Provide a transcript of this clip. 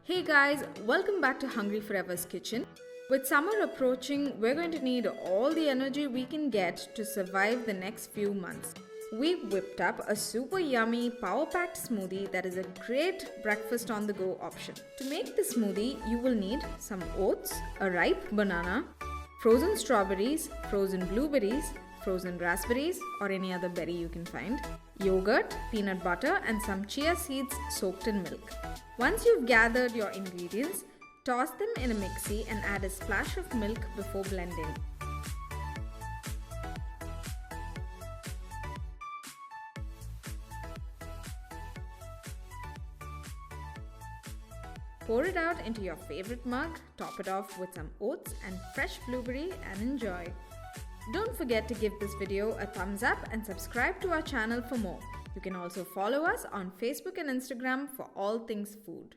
Hey guys, welcome back to Hungry Forever's kitchen. With summer approaching, we're going to need all the energy we can get to survive the next few months. We've whipped up a super yummy, power-packed smoothie that is a great breakfast on the go option. To make the smoothie, you will need some oats, a ripe banana, frozen strawberries, frozen blueberries, frozen raspberries or any other berry you can find, yogurt, peanut butter and some chia seeds soaked in milk. Once you've gathered your ingredients, toss them in a mixie and add a splash of milk before blending. Pour it out into your favorite mug, top it off with some oats and fresh blueberry and enjoy. Don't forget to give this video a thumbs up and subscribe to our channel for more. You can also follow us on Facebook and Instagram for all things food.